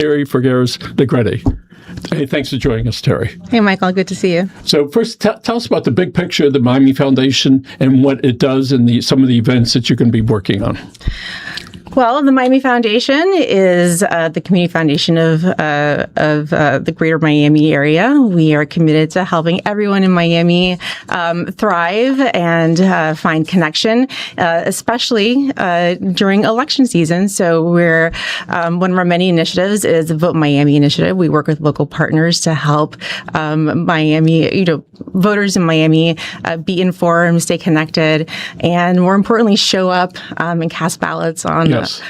Tere Figueras Negrete. Hey, thanks for joining us, Tere. Hey, Michael. Good to see you. So first, tell us about the big picture of the Miami Foundation and what it does and some of the events that you're going to be working on. Well, the Miami Foundation is the community foundation of the greater Miami area. We are committed to helping everyone in Miami thrive and find connection, especially during election season. So we're one of our many initiatives is the Vote Miami initiative. We work with local partners to help Miami, voters in Miami be informed, stay connected, and more importantly, show up and cast ballots on. Yes.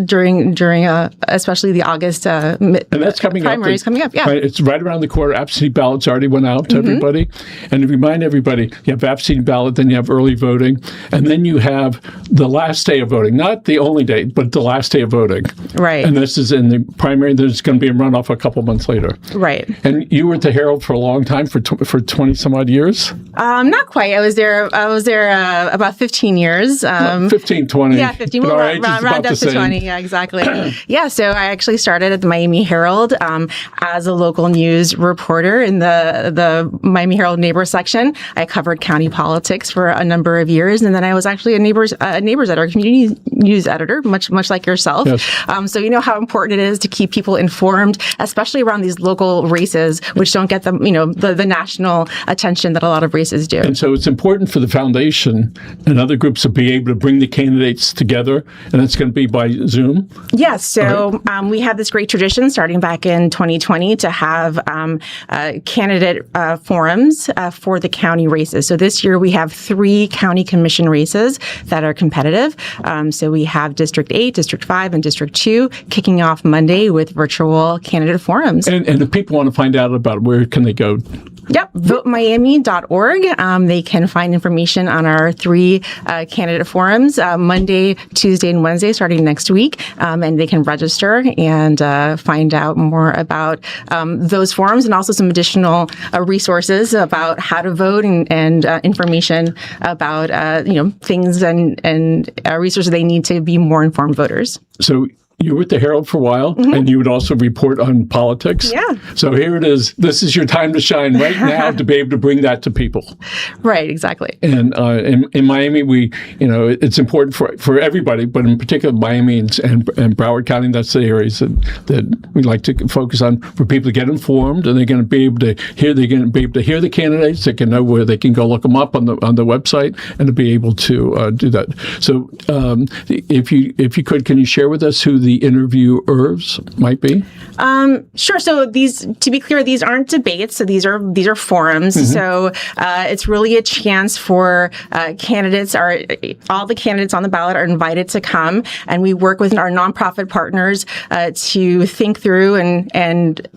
During especially the August and that's coming primaries coming up. Yeah, right, it's right around the corner. Absentee ballots already went out to everybody, and to remind everybody, you have absentee ballot, then you have early voting, and then you have the last day of voting, not the only day, but the last day of voting. Right. And this is in the primary. There's going to be a runoff a couple months later. Right. And you were at the Herald for a long time, for 20 some odd years. Not quite. I was there about 15 years. 15, 20. Yeah, 15. Well, round up to 20. Yeah, exactly. Yeah, so I actually started at the Miami Herald as a local news reporter in the Miami Herald Neighbors section. I covered county politics for a number of years, and then I was actually a neighbors editor, community news editor, much like yourself. Yes. So you know how important it is to keep people informed, especially around these local races, which don't get the national attention that a lot of races do. And so it's important for the foundation and other groups to be able to bring the candidates together. And it's going to be by Zoom? Yes. So we have this great tradition starting back in 2020 to have candidate forums for the county races. So this year we have 3 county commission races that are competitive. So we have District 8, District 5, and District 2 kicking off Monday with virtual candidate forums. And if people want to find out about it, where can they go? Yep, votemiami.org. They can find information on our 3 candidate forums, Monday, Tuesday, and Wednesday, starting next week. And they can register and find out more about those forums and also some additional resources about how to vote and information about things and resources they need to be more informed voters. So you were with the Herald for a while, and you would also report on politics. Yeah. So here it is. This is your time to shine right now to be able to bring that to people. Right, exactly. And in Miami, it's important for everybody, but in particular Miami and Broward County. That's the areas that we like to focus on for people to get informed, and they're going to be able to hear. They're going to be able to hear the candidates. They can know where they can go look them up on the website, and to be able to do that. So if you could, can you share with us who the interviewers might be? Sure. So to be clear, these aren't debates. So these are forums. So it's really a chance for candidates. All the candidates on the ballot are invited to come, and we work with our nonprofit partners to think through and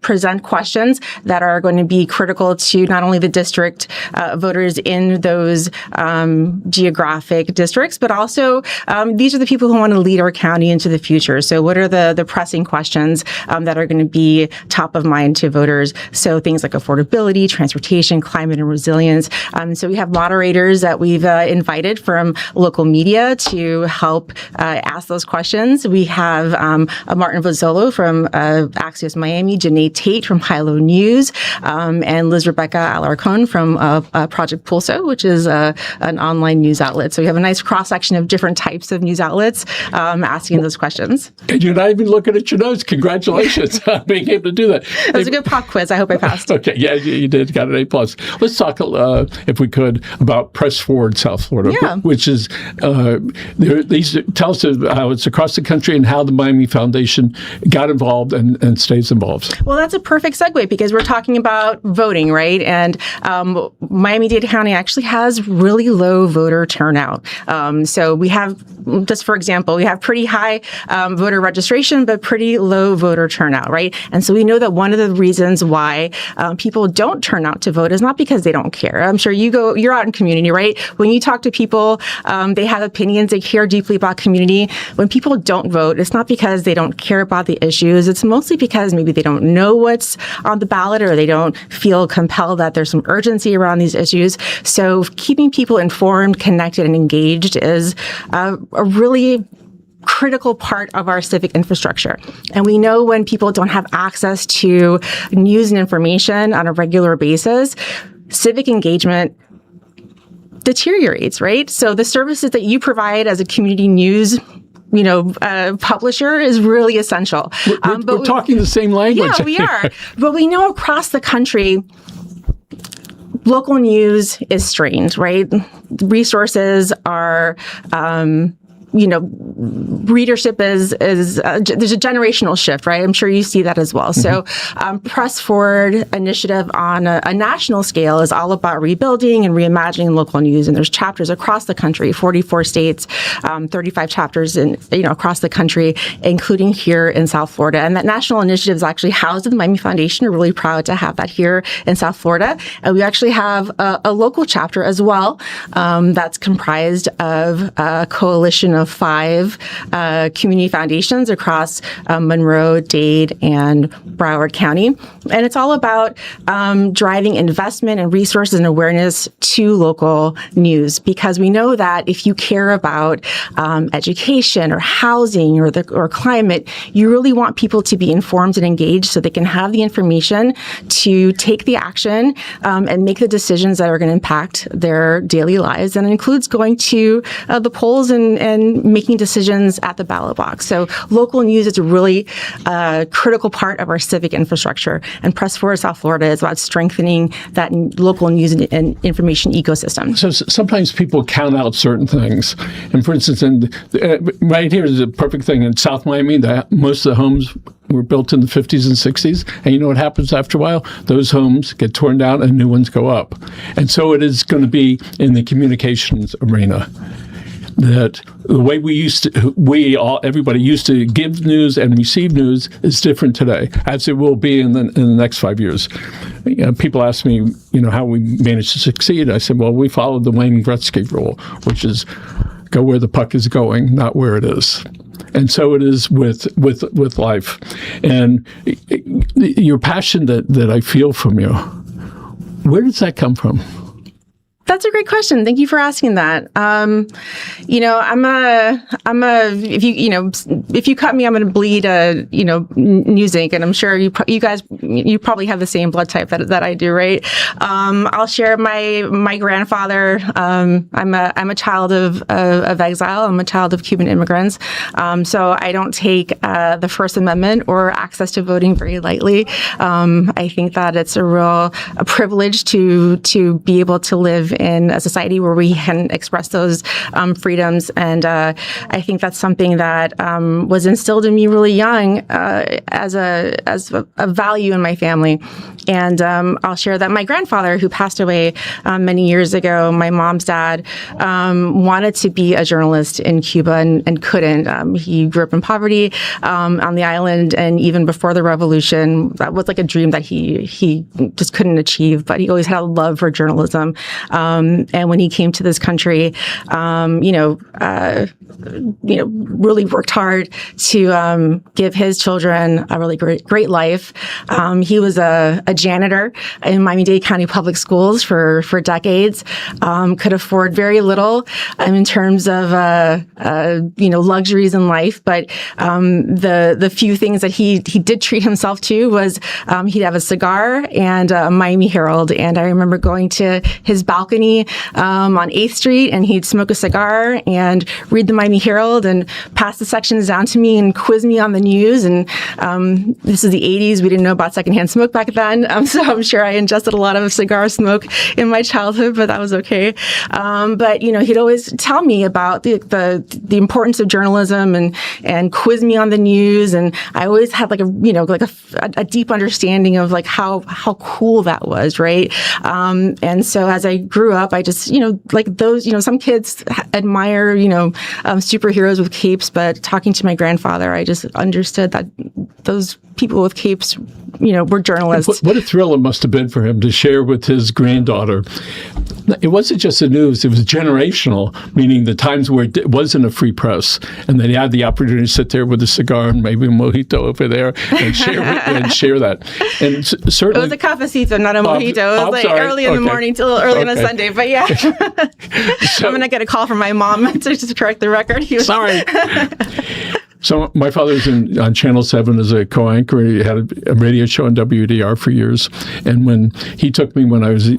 present questions that are going to be critical to not only the district voters in those geographic districts, but also these are the people who want to lead our county into the future. So what are the pressing questions that are going to be top of mind to voters? So things like affordability, transportation, climate, and resilience. So we have moderators that we've invited from local media to help ask those questions. We have Martin Vozzolo from Axios Miami, Janae Tate from Hilo News, and Liz Rebecca Alarcon from Project Pulso, which is an online news outlet. So we have a nice cross-section of different types of news outlets asking those questions. And you're not even looking at your notes. Congratulations on being able to do that. It was a good pop quiz. I hope I passed. Okay. Yeah, you did. Got an A+. Let's talk, if we could, about Press Forward South Florida, which is, tell us how it's across the country and how the Miami Foundation got involved and stays involved. Well, that's a perfect segue because we're talking about voting, right? And Miami-Dade County actually has really low voter turnout. So we have, just for example, we have pretty high voter registration, but pretty low voter turnout, right? And so we know that one of the reasons why people don't turn out to vote is not because they don't care. I'm sure you're out in community, right? When you talk to people, they have opinions, they care deeply about community. When people don't vote, it's not because they don't care about the issues. It's mostly because maybe they don't know what's on the ballot or they don't feel compelled that there's some urgency around these issues. So keeping people informed, connected, and engaged is a really critical part of our civic infrastructure. And we know when people don't have access to news and information on a regular basis, civic engagement deteriorates, right? So the services that you provide as a community news publisher is really essential. We're talking the same language. Yeah, we are. But we know across the country, local news is strained, right? Resources are, readership is there's a generational shift, right? I'm sure you see that as well. Mm-hmm. So Press Forward initiative on a national scale is all about rebuilding and reimagining local news. And there's chapters across the country, 44 states, 35 chapters across the country, including here in South Florida. And that national initiative is actually housed at the Miami Foundation. We're really proud to have that here in South Florida. And we actually have a local chapter as well that's comprised of a coalition of 5 community foundations across Monroe, Dade, and Broward County. And it's all about driving investment and resources and awareness to local news, because we know that if you care about education or housing or climate, you really want people to be informed and engaged so they can have the information to take the action and make the decisions that are going to impact their daily lives. And it includes going to the polls and making decisions at the ballot box. So local news is a really critical part of our civic infrastructure. And Press Forward South Florida is about strengthening that local news and information ecosystem. So sometimes people count out certain things. And for instance, right here is a perfect thing. In South Miami, most of the homes were built in the 50s and 60s. And you know what happens after a while? Those homes get torn down and new ones go up. And so it is going to be in the communications arena. That the way everybody used to give news and receive news is different today, as it will be in the next 5 years. People ask me, how we managed to succeed. I said, well, we followed the Wayne Gretzky rule, which is go where the puck is going, not where it is. And so it is with life. And your passion that I feel from you, where does that come from? That's a great question. Thank you for asking that. If you cut me, I'm going to bleed, news ink, and I'm sure you probably have the same blood type that I do, right? I'll share my grandfather. I'm a child of exile. I'm a child of Cuban immigrants. So I don't take the First Amendment or access to voting very lightly. I think that it's a privilege to be able to live in a society where we can express those freedoms. And I think that's something that was instilled in me really young as a value in my family. And I'll share that my grandfather, who passed away many years ago, my mom's dad, wanted to be a journalist in Cuba and couldn't. He grew up in poverty on the island, and even before the revolution, that was like a dream that he just couldn't achieve. But he always had a love for journalism. And when he came to this country, really worked hard to give his children a really great life. He was a janitor in Miami-Dade County Public Schools for decades. Could afford very little in terms of luxuries in life, but the few things that he did treat himself to was he'd have a cigar and a Miami Herald. And I remember going to his balcony on 8th Street, and he'd smoke a cigar and read the Miami Herald and pass the sections down to me and quiz me on the news. And this is the 80s. We didn't know about secondhand smoke back then. So I'm sure I ingested a lot of cigar smoke in my childhood, but that was okay. But he'd always tell me about the importance of journalism and quiz me on the news. And I always had a deep understanding of how cool that was, right? And so as I grew up, I just, some kids admire, superheroes with capes, but talking to my grandfather, I just understood that those people with capes, were journalists. What a thrill it must have been for him to share with his granddaughter it wasn't just the news, it was generational, meaning the times where it wasn't a free press, and they had the opportunity to sit there with a cigar and maybe a mojito over there and share that. And certainly... It was a cafecito, not a mojito. It was like early in the morning till early on a Sunday, but yeah. So, I'm going to get a call from my mom to just correct the record. Sorry. So my father was on Channel 7 as a co-anchor. He had a radio show on WDR for years. And when he took me when I was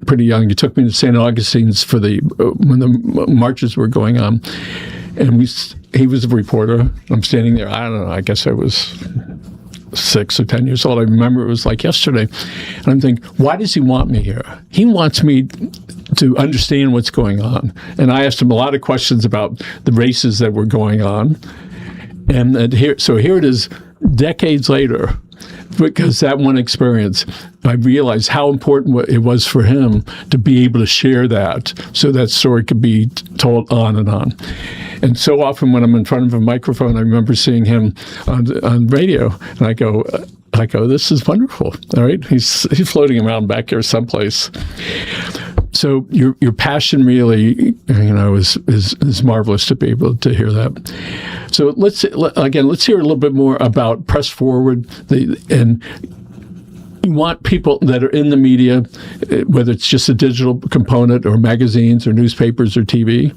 pretty young, he took me to St. Augustine's for when the marches were going on. And he was a reporter. I'm standing there. I don't know. I guess I was 6 or 10 years old. I remember it was like yesterday. And I'm thinking, why does he want me here? He wants me to understand what's going on. And I asked him a lot of questions about the races that were going on. And here it is, decades later, because that one experience, I realized how important it was for him to be able to share that, so that story could be told on and on. And so often when I'm in front of a microphone, I remember seeing him on radio, and I go, this is wonderful. All right, he's floating around back here someplace. So your passion really, is marvelous to be able to hear that. So let's hear a little bit more about Press Forward. And you want people that are in the media, whether it's just a digital component or magazines or newspapers or TV,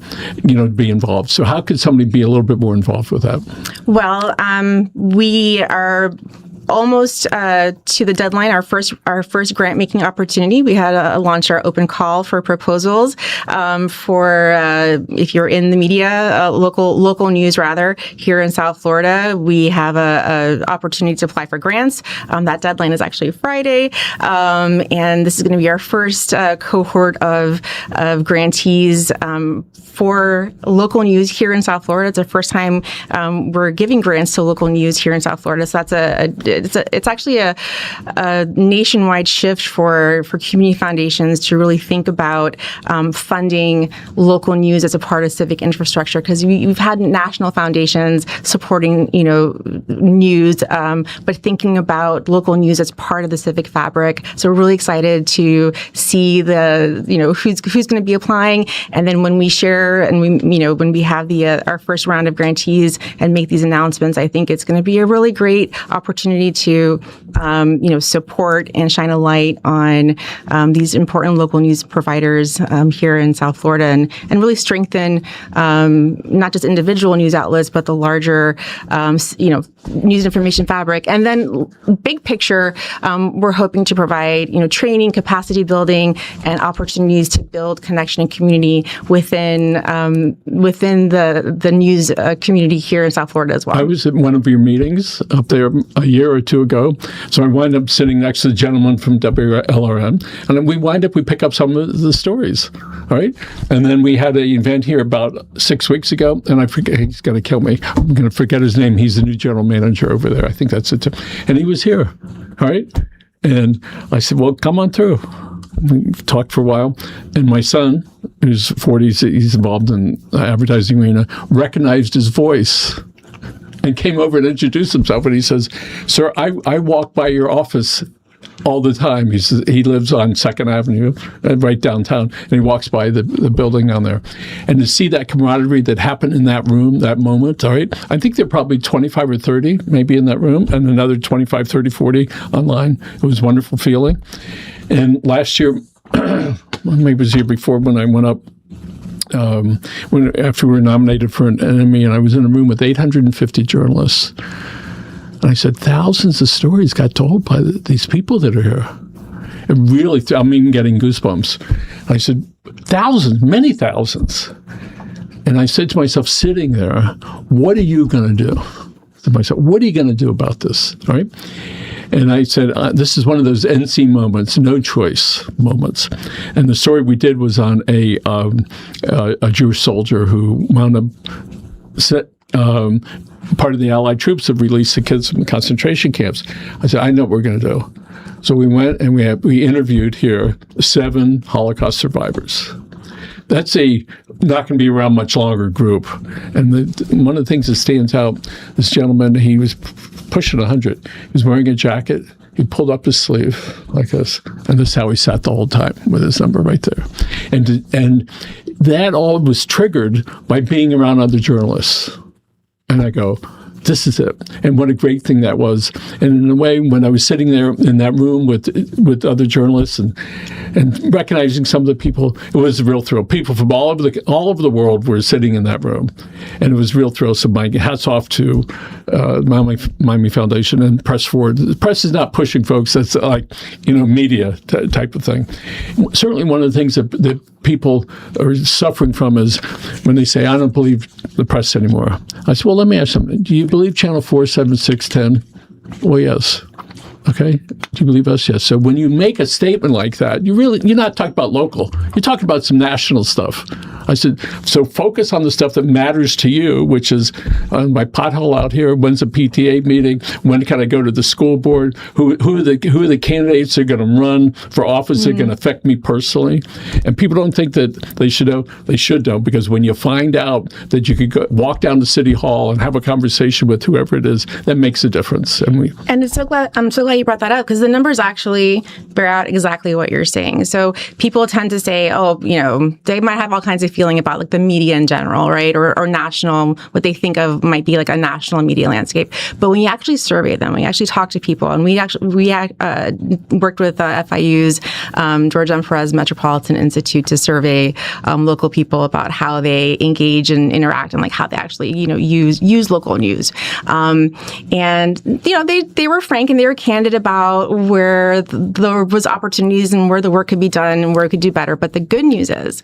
to be involved. So how could somebody be a little bit more involved with that? Well, we are almost to the deadline. Our first grant making opportunity. We had launched our open call for proposals for if you're in the media, local news rather, here in South Florida. We have a opportunity to apply for grants. That deadline is actually Friday, and this is going to be our first cohort of grantees for local news here in South Florida. It's the first time we're giving grants to local news here in South Florida. So that's it's actually a nationwide shift for community foundations to really think about funding local news as a part of civic infrastructure, because we've had national foundations supporting news, but thinking about local news as part of the civic fabric. So we're really excited to see who's going to be applying, and then when we share and when we have our first round of grantees and make these announcements, I think it's going to be a really great opportunity to support and shine a light on these important local news providers here in South Florida, and really strengthen not just individual news outlets, but the larger news information fabric. And then big picture, we're hoping to provide training, capacity building, and opportunities to build connection and community within the news community here in South Florida as well. I was at one of your meetings up there a year or two ago. So I wind up sitting next to the gentleman from WLRN, and we pick up some of the stories. All right. And then we had an event here about 6 weeks ago, and I forget, he's going to kill me. I'm going to forget his name. He's the new general manager over there. I think that's it. And he was here. All right. And I said, well, come on through. We talked for a while, and my son, who's 40, he's involved in the advertising arena, recognized his voice and came over and introduced himself. And he says, sir, I walk by your office all the time. He says he lives on 2nd Avenue, right downtown, and he walks by the building down there. And to see that camaraderie that happened in that room, that moment, all right, I think there are probably 25 or 30 maybe in that room, and another 25, 30, 40 online. It was a wonderful feeling. And last year, maybe it was the year before, when I went up, after we were nominated for an Emmy, and I was in a room with 850 journalists. And I said, thousands of stories got told by these people that are here. It really, I'm even getting goosebumps. I said, thousands, many thousands. And I said to myself, sitting there, what are you going to do? To myself, what are you going to do about this? All right. And I said, this is one of those NC moments, no choice moments. And the story we did was on a Jewish soldier who wound up part of the Allied troops have released the kids from concentration camps. I said, I know what we're going to do. So we went and we interviewed here 7 Holocaust survivors. That's not going to be around much longer group. And one of the things that stands out, this gentleman, he was pushing 100. He was wearing a jacket. he pulled up his sleeve like this, and this is how he sat the whole time with his number right there. And that all was triggered by being around other journalists. And I go, this is it. And what a great thing that was. And in a way, when I was sitting there in that room with other journalists and recognizing some of the people, it was a real thrill. People from all over the world were sitting in that room. And it was a real thrill. So my hats off to Miami Foundation and Press Forward. The press is not pushing folks. That's like, media type of thing. Certainly one of the things that people are suffering from is when they say, I don't believe the press anymore. I said, well, let me ask something. Do you believe Channel 4, 7, 6, 10? Well, yes. Okay. Do you believe us? Yes. So when you make a statement like that, you're not talking about local. You're talking about some national stuff. I said, so focus on the stuff that matters to you, which is my pothole out here. When's a PTA meeting? When can I go to the school board? Who are the candidates that are going to run for office that are going to affect me personally? And people don't think that they should know. They should know, because when you find out that you could walk down to City Hall and have a conversation with whoever it is, that makes a difference. And I'm so glad you brought that up, because the numbers actually bear out exactly what you're saying. So people tend to say, they might have all kinds of feeling about like the media in general, right? Or national, what they think of might be like a national media landscape. But when you actually survey them, when you actually talk to people, and we worked with FIU's George M. Perez Metropolitan Institute to survey local people about how they engage and interact, and like how they actually, use local news. And they were frank and they were candid about where there was opportunities and where the work could be done and where it could do better. But the good news is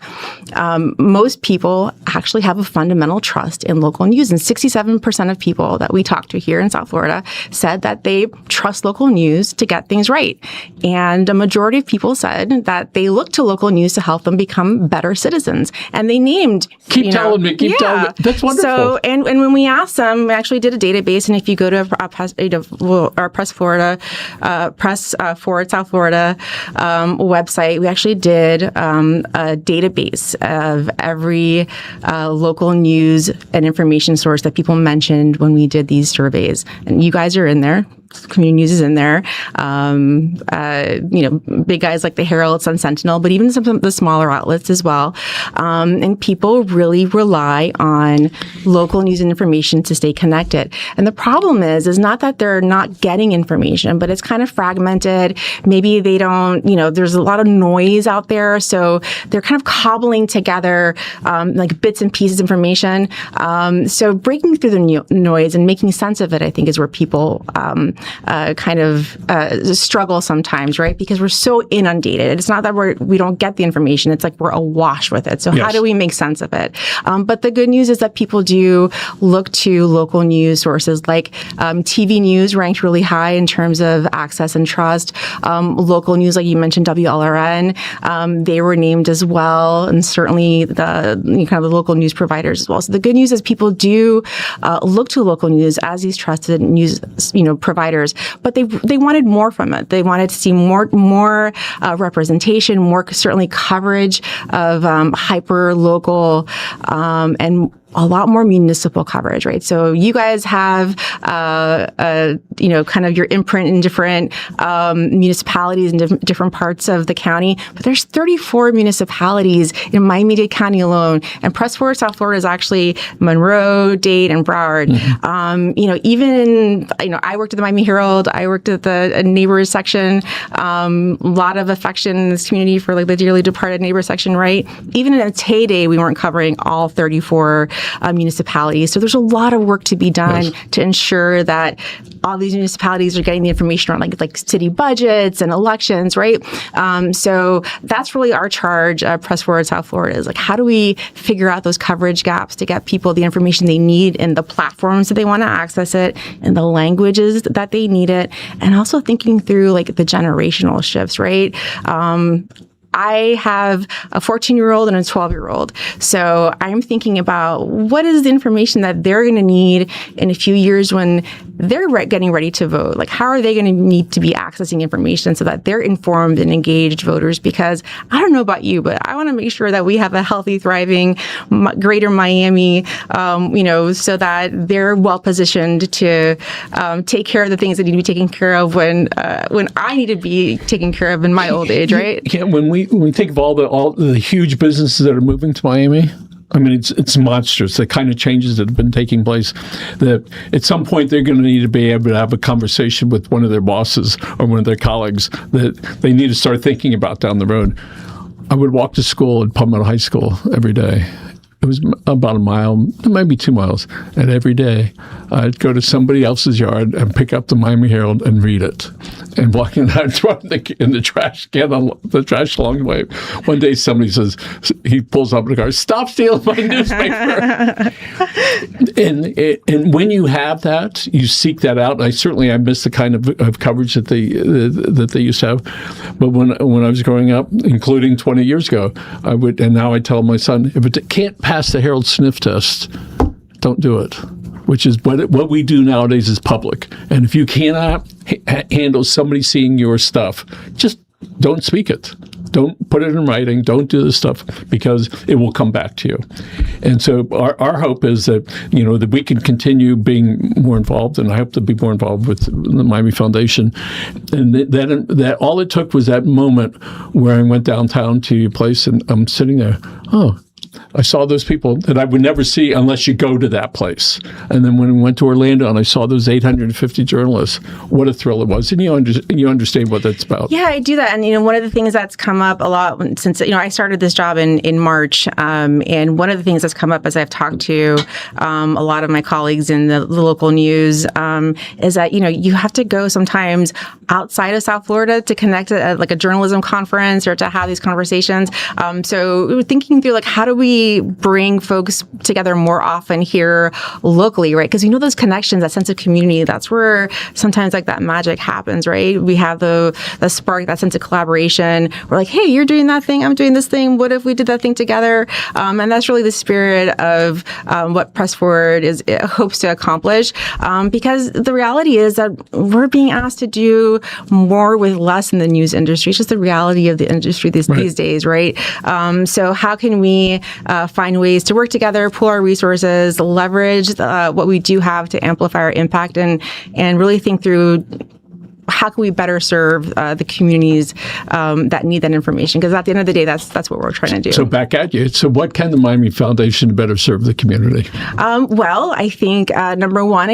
most people actually have a fundamental trust in local news. And 67% of people that we talked to here in South Florida said that they trust local news to get things right. And a majority of people said that they look to local news to help them become better citizens. And they named... Keep telling me. That's wonderful. So, and when we asked them, we actually did a database. And if you go to our Press Florida, Press Forward South Florida website, we actually did a database of every local news and information source that people mentioned when we did these surveys. And you guys are in there. Community News is in there. Big guys like the Herald, Sun Sentinel, but even some of the smaller outlets as well. And people really rely on local news and information to stay connected. And the problem is not that they're not getting information, but it's kind of fragmented. Maybe they don't, there's a lot of noise out there. So they're kind of cobbling together like bits and pieces of information. So breaking through the noise and making sense of it, I think, is where people struggle sometimes, right? Because we're so inundated. It's not that we don't get the information. It's like we're awash with it. So how do we make sense of it? But the good news is that people do look to local news sources like TV news ranked really high in terms of access and trust. Local news, like you mentioned, WLRN, they were named as well, and certainly the local news providers as well. So the good news is people do look to local news as these trusted news providers. But they wanted more from it. They wanted to see more representation, more certainly coverage of hyper local and a lot more municipal coverage, right? So you guys have, kind of your imprint in different municipalities in different parts of the county. But there's 34 municipalities in Miami-Dade County alone, and Press Forward South Florida is actually Monroe, Dade, and Broward. Mm-hmm. I worked at the Miami Herald. I worked at the neighbors section. A lot of affection in this community for like the dearly departed neighbor section, right? Even in its heyday, we weren't covering all 34 municipalities. So there's a lot of work to be done to ensure that all these municipalities are getting the information on like city budgets and elections, right? So that's really our charge at Press Forward South Florida, is like, how do we figure out those coverage gaps to get people the information they need in the platforms that they want to access it, in the languages that they need it, and also thinking through like the generational shifts, right? I have a 14-year-old and a 12-year-old. So I'm thinking about what is the information that they're going to need in a few years when they're getting ready to vote. Like, how are they going to need to be accessing information so that they're informed and engaged voters? Because I don't know about you, but I want to make sure that we have a healthy, thriving greater Miami, so that they're well positioned to take care of the things that need to be taken care of when I need to be taken care of in my old age, right? Yeah, when we think of all the huge businesses that are moving to Miami, I mean, it's monstrous, the kind of changes that have been taking place, that at some point they're going to need to be able to have a conversation with one of their bosses or one of their colleagues that they need to start thinking about down the road. I would walk to school at Palmetto High School every day. It was about a mile, maybe 2 miles. And every day, I'd go to somebody else's yard and pick up the Miami Herald and read it. And walking out in the trash can on the trash along the way. One day, somebody says, he pulls up in the car, "Stop stealing my newspaper." and when you have that, you seek that out. I miss the kind of coverage that they used to have. But when I was growing up, including 20 years ago, I would, and now I tell my son, if it can't pass the Herald sniff test, don't do it. Which is what we do nowadays is public. And if you cannot handle somebody seeing your stuff, just don't speak it. Don't put it in writing. Don't do this stuff, because it will come back to you. And so our hope is that, that we can continue being more involved, and I hope to be more involved with the Miami Foundation. And that all it took was that moment where I went downtown to your place and I'm sitting there. Oh, I saw those people that I would never see unless you go to that place. And then when we went to Orlando and I saw those 850 journalists, what a thrill it was. And you understand what that's about. Yeah, I do that. And, one of the things that's come up a lot since, I started this job in March. And one of the things that's come up as I've talked to a lot of my colleagues in the local news is that, you have to go sometimes outside of South Florida to connect at like a journalism conference or to have these conversations. So thinking through, like, how do we bring folks together more often here locally, right? Because those connections, that sense of community, that's where sometimes like that magic happens, right? We have the spark, that sense of collaboration. We're like, hey, you're doing that thing, I'm doing this thing. What if we did that thing together? And that's really the spirit of what Press Forward hopes to accomplish. Because the reality is that we're being asked to do more with less in the news industry. It's just the reality of the industry these days, right? So how can we find ways to work together, pool our resources, leverage what we do have to amplify our impact, and really think through how can we better serve the communities that need that information? Because at the end of the day, that's what we're trying to do. So back at you. So what can the Miami Foundation better serve the community? Well, I think number one,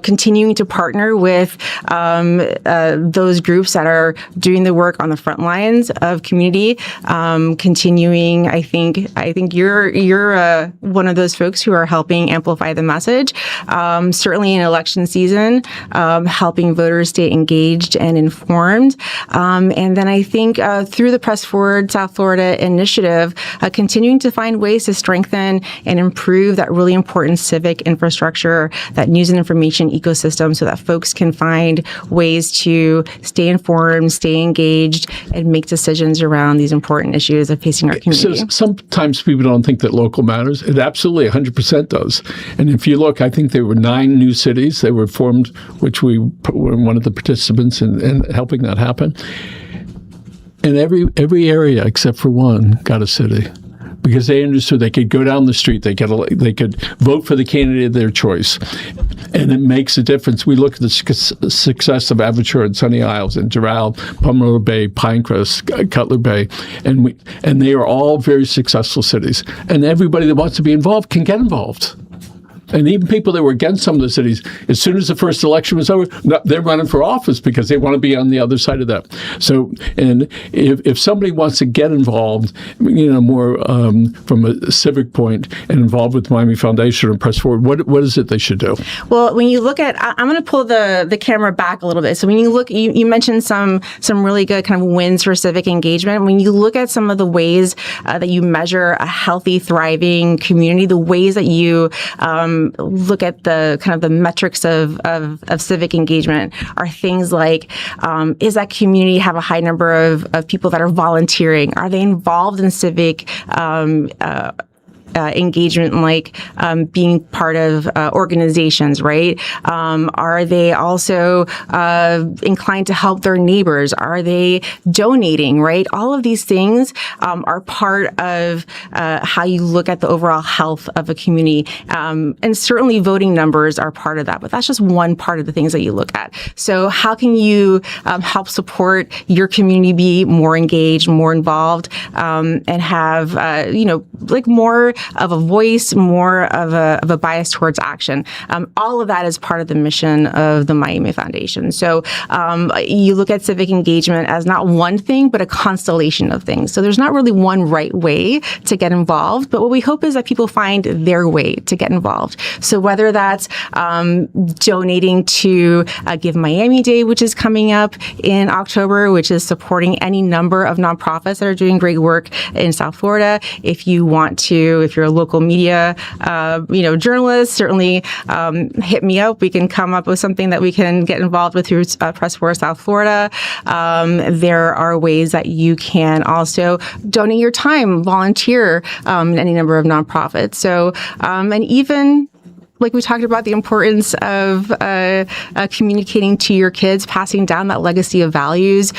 continuing to partner with those groups that are doing the work on the front lines of community. Continuing, I think you're one of those folks who are helping amplify the message. Certainly in election season, helping voters stay engaged and informed. And then I think through the Press Forward South Florida initiative, continuing to find ways to strengthen and improve that really important civic infrastructure, that news and information ecosystem, so that folks can find ways to stay informed, stay engaged, and make decisions around these important issues of facing our community. So sometimes people don't think that local matters. It absolutely 100% does. And if you look, I think there were 9 new cities that were formed, which we were one of the participants in helping that happen. And every area except for one got a city, because they understood they could go down the street, they could vote for the candidate of their choice, and it makes a difference. We look at the success of Aventura and Sunny Isles and Doral, Palmetto Bay, Pinecrest, Cutler Bay, and they are all very successful cities. And everybody that wants to be involved can get involved. And even people that were against some of the cities, as soon as the first election was over, they're running for office because they want to be on the other side of that. So, and if somebody wants to get involved, more from a civic point and involved with the Miami Foundation or Press Forward, what is it they should do? Well, when you look at, I'm going to pull the camera back a little bit. So when you look, you mentioned some really good kind of wins for civic engagement. When you look at some of the ways that you measure a healthy, thriving community, the ways that you look at the kind of the metrics of civic engagement are things like, is that community have a high number of people that are volunteering? Are they involved in civic engagement, like being part of organizations, right? Are they also inclined to help their neighbors? Are they donating, right? All of these things are part of how you look at the overall health of a community. And certainly voting numbers are part of that, but that's just one part of the things that you look at. So how can you help support your community be more engaged, more involved, and have, like more of a voice, more of a bias towards action. All of that is part of the mission of the Miami Foundation. So you look at civic engagement as not one thing, but a constellation of things. So there's not really one right way to get involved, but what we hope is that people find their way to get involved. So whether that's donating to Give Miami Day, which is coming up in October, which is supporting any number of nonprofits that are doing great work in South Florida. If you want to, if you're a local media, journalist, certainly hit me up. We can come up with something that we can get involved with through Press for South Florida. There are ways that you can also donate your time, volunteer in any number of nonprofits. So, and even like we talked about the importance of communicating to your kids, passing down that legacy of values.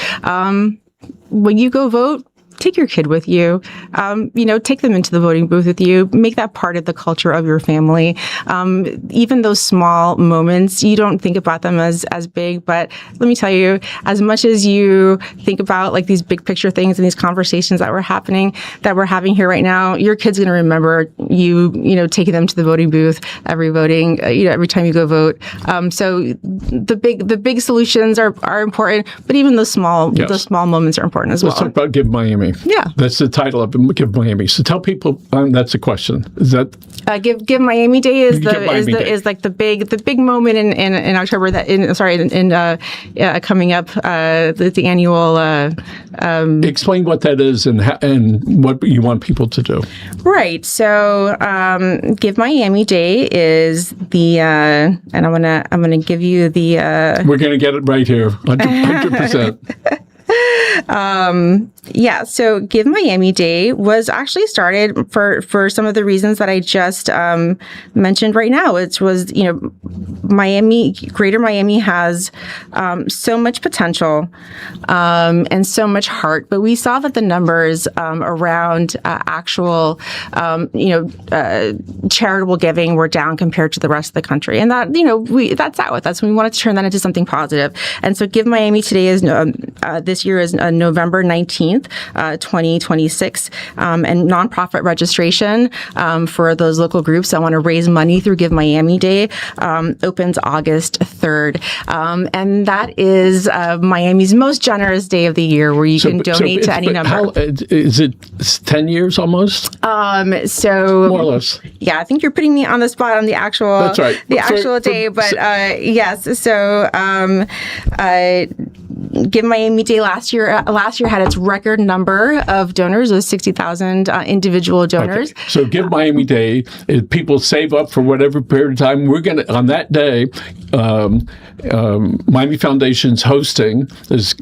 When you go vote, take your kid with you, take them into the voting booth with you, make that part of the culture of your family. Even those small moments, you don't think about them as big, but let me tell you, as much as you think about like these big picture things and these conversations that we're having here right now, your kid's going to remember you taking them to the voting booth, every time you go vote. So the big solutions are important, but even those small moments are important as well. Let's talk about Give Miami. Yeah. That's the title of it, Give Miami. So tell people, that's a question. Is that Give Miami Day is like the big moment in October coming up, the annual explain what that is and what you want people to do. Right. So Give Miami Day is the and I'm gonna give you the we're gonna get it right here, 100%. So Give Miami Day was actually started for some of the reasons that I just mentioned right now. It was, Greater Miami has so much potential and so much heart, but we saw that the numbers around actual, charitable giving were down compared to the rest of the country, and that that's out with us. We wanted to turn that into something positive, and so Give Miami today is this year is November 19th, 2026, and nonprofit registration for those local groups that want to raise money through Give Miami Day opens August 3rd. And that is Miami's most generous day of the year where you can donate to any number. How, is it 10 years almost? So more or less. Yeah, I think you're putting me on the spot on the actual, That's right. actual day, but yes. So Give Miami Day last year had its record number of donors. It was 60,000 individual donors. Okay. So Give Miami Day, if people save up for whatever period of time, we're going to, on that day, Miami Foundation's hosting is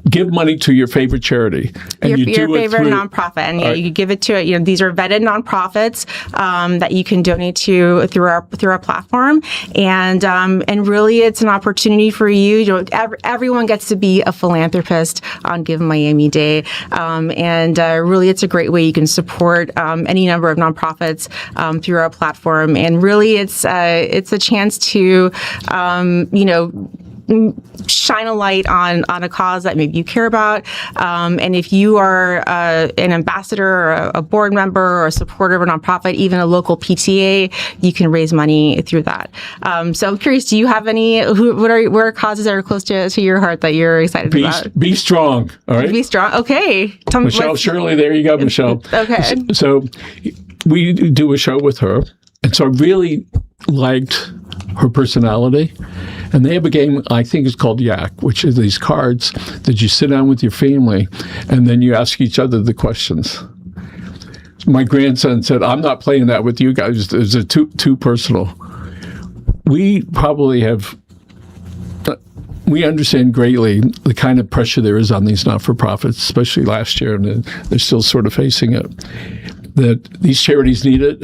give money to your favorite charity. And your favorite nonprofit. And you give it to it. These are vetted nonprofits that you can donate to through our platform. And really it's an opportunity for you. Everyone gets to be a philanthropist on Give Miami Day. And really it's a great way you can support any number of nonprofits through our platform. And really it's a chance to shine a light on a cause that maybe you care about. And if you are an ambassador or a board member or a supporter of a nonprofit, even a local PTA, you can raise money through that. So I'm curious, do you have any, what are causes that are close to your heart that you're excited about? Be strong, all right? Be strong, okay. Tell Michelle Shirley, there you go, Michelle. Okay. So we do a show with her, and so I really liked her personality. And they have a game, I think it's called Yak, which is these cards that you sit down with your family and then you ask each other the questions. my grandson said, I'm not playing that with you guys. It's too personal. We probably have, we understand greatly the kind of pressure there is on these not-for-profits, especially last year, and they're still sort of facing it, that these charities need it.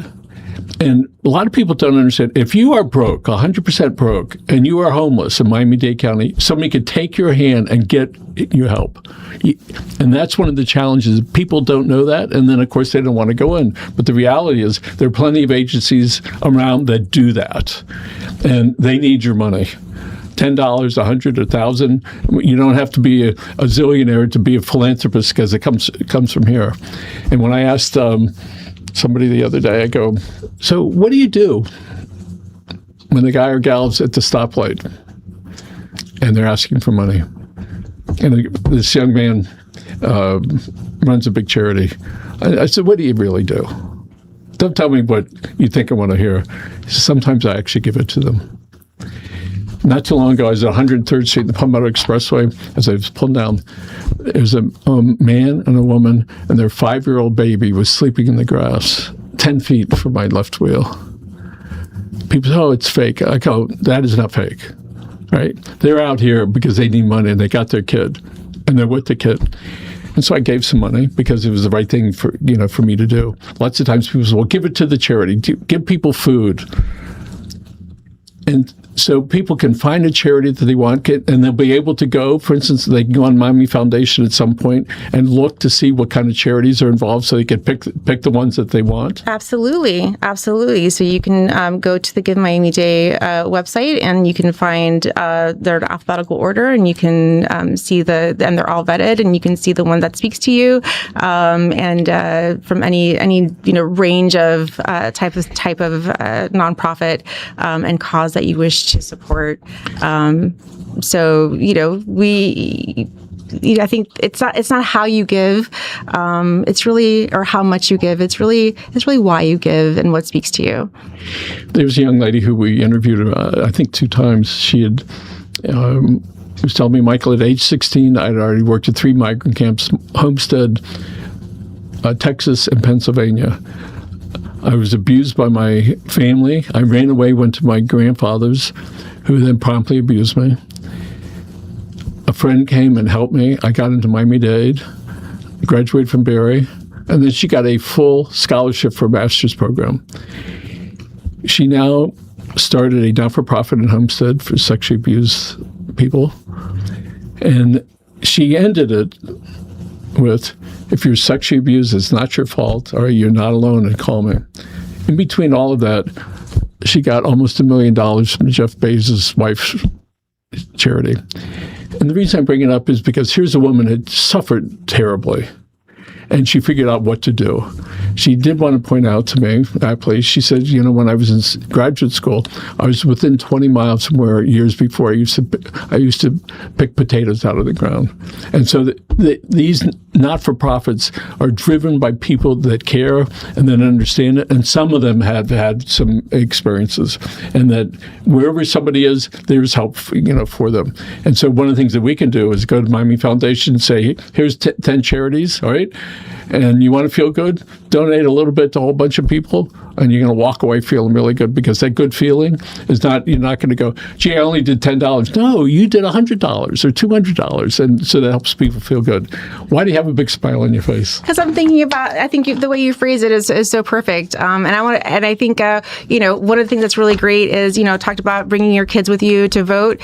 And a lot of people don't understand. If you are broke, 100% broke, and you are homeless in Miami-Dade County, somebody could take your hand and get you help. And that's one of the challenges. People don't know that, and then, of course, they don't want to go in. But the reality is there are plenty of agencies around that do that, and they need your money. $10, $100, $1,000. You don't have to be a zillionaire to be a philanthropist because it comes from here. And when I asked somebody the other day, I go, so what do you do when the guy or gal's at the stoplight and they're asking for money? And this young man runs a big charity. I said, what do you really do? Don't tell me what you think I want to hear. He said, sometimes I actually give it to them. Not too long ago, I was at 103rd Street, the Palmetto Expressway. As I was pulling down, there was a man and a woman, and their 5-year-old baby was sleeping in the grass, 10 feet from my left wheel. People say, oh, it's fake. I go, that is not fake, right? They're out here because they need money, and they got their kid, and they're with the kid. And so I gave some money because it was the right thing for me to do. Lots of times people say, well, give it to the charity. Give people food. And so people can find a charity that they want, and they'll be able to go. For instance, they can go on Miami Foundation at some point and look to see what kind of charities are involved, so they can pick the ones that they want. Absolutely. So you can go to the Give Miami-Dade website, and you can find their alphabetical order, and you can see and they're all vetted, and you can see the one that speaks to you, and from any range of type of nonprofit and cause that you wish to support. So I think it's not how you give, it's really, or how much you give. It's really why you give and what speaks to you. There was a young lady who we interviewed, I think 2 times. She was telling me, Michael, at age 16, I'd already worked at 3 migrant camps, Homestead, Texas, and Pennsylvania. I was abused by my family. I ran away, went to my grandfather's, who then promptly abused me. A friend came and helped me. I got into Miami-Dade, graduated from Barry, and then she got a full scholarship for a master's program. She now started a not-for-profit in Homestead for sexually abused people, and she ended it with, if you're sexually abused, it's not your fault, or you're not alone, and call me. In between all of that, she got almost $1 million from Jeff Bezos' wife's charity. And the reason I bring it up is because here's a woman who had suffered terribly, and she figured out what to do. She did want to point out to me, actually, she said, when I was in graduate school, I was within 20 miles from where years before I used to pick potatoes out of the ground. And so these not-for-profits are driven by people that care and that understand it, and some of them have had some experiences, and that wherever somebody is, there's help for them. And so one of the things that we can do is go to Miami Foundation and say, here's 10 charities, all right? And you want to feel good? Donate a little bit to a whole bunch of people, and you're going to walk away feeling really good, because that good feeling is not, you're not going to go, gee, I only did $10. No, you did $100 or $200. And so that helps people feel good. Why do you have a big smile on your face? Because I'm thinking about, I think the way you phrase it is so perfect. And I think, one of the things that's really great is, talked about bringing your kids with you to vote,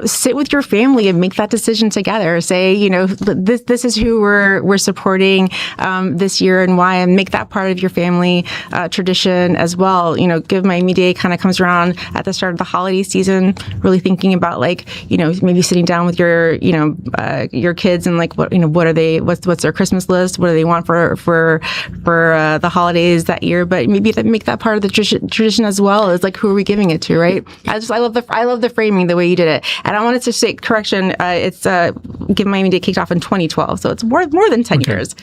sit with your family and make that decision together. Say, this is who we're supporting this year and why, and make that part of your family tradition as well. Give Miami-Dade kind of comes around at the start of the holiday season, really thinking about maybe sitting down with your kids and what are they, what's their Christmas list? What do they want for the holidays that year? But maybe make that part of the tradition as well, as who are we giving it to, right? I love the framing, the way you did it. And I wanted to say, correction, it's Give Miami-Dade kicked off in 2012, so it's more than 10 years.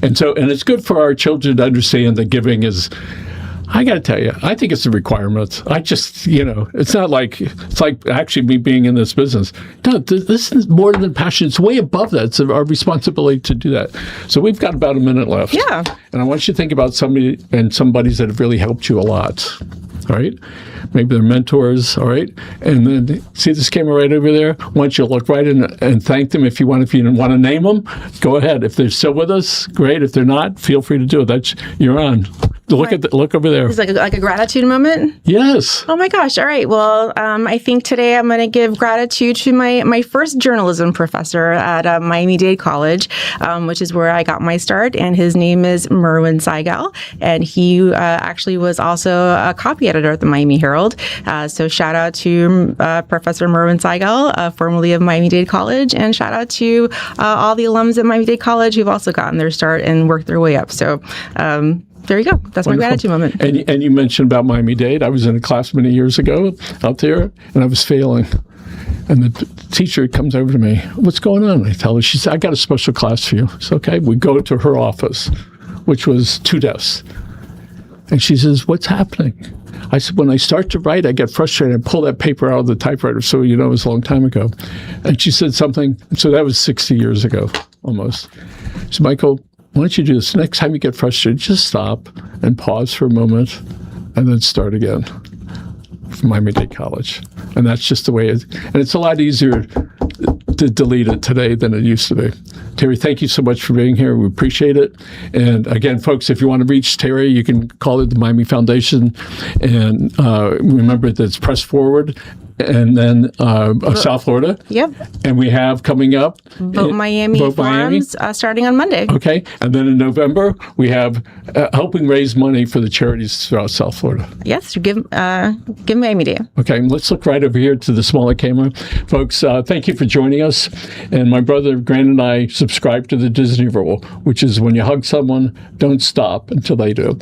And it's good for our children to understand that giving is I got to tell you, I think it's a requirement. I just, it's not like, it's like actually me being in this business. No, this is more than passion. It's way above that. It's our responsibility to do that. So we've got about a minute left. Yeah. And I want you to think about somebody and some buddies that have really helped you a lot. All right. Maybe they're mentors. All right. And then see this camera right over there? I want you to look right in and thank them if you want. If you want to name them, go ahead. If they're still with us, great. If they're not, feel free to do it. You're on. Look over there. It's like a gratitude moment? Yes. Oh my gosh. All right. Well, I think today I'm going to give gratitude to my first journalism professor at Miami-Dade College, which is where I got my start. And his name is Merwin Seigel. And he actually was also a copy editor at the Miami Herald. So shout out to Professor Merwin Seigel, formerly of Miami-Dade College. And shout out to all the alums at Miami-Dade College who've also gotten their start and worked their way up. So there you go. That's Wonderful. my gratitude moment. And you mentioned about Miami-Dade. I was in a class many years ago out there, and I was failing. And the teacher comes over to me. What's going on? I tell her. She said, I got a special class for you. It's okay. We go to her office, which was 2 desks. And she says, what's happening? I said, when I start to write, I get frustrated. I pull that paper out of the typewriter. So, it was a long time ago. And she said something. So that was 60 years ago, almost. So, Michael, why don't you do this? Next time you get frustrated, just stop and pause for a moment and then start again from Miami-Dade College. And that's just the way it is. And it's a lot easier to delete it today than it used to be. Tere, thank you so much for being here. We appreciate it. And again, folks, if you want to reach Tere, you can call it the Miami Foundation. And remember that it's Press Forward. And then South Florida. Yep. And we have coming up Vote Miami forums starting on Monday. Okay. And then in November, we have helping raise money for the charities throughout South Florida. Yes. Give Miami-Dade. Okay. Let's look right over here to the smaller camera. Folks, thank you for joining us. And my brother Grant and I subscribe to the Disney rule, which is when you hug someone, don't stop until they do.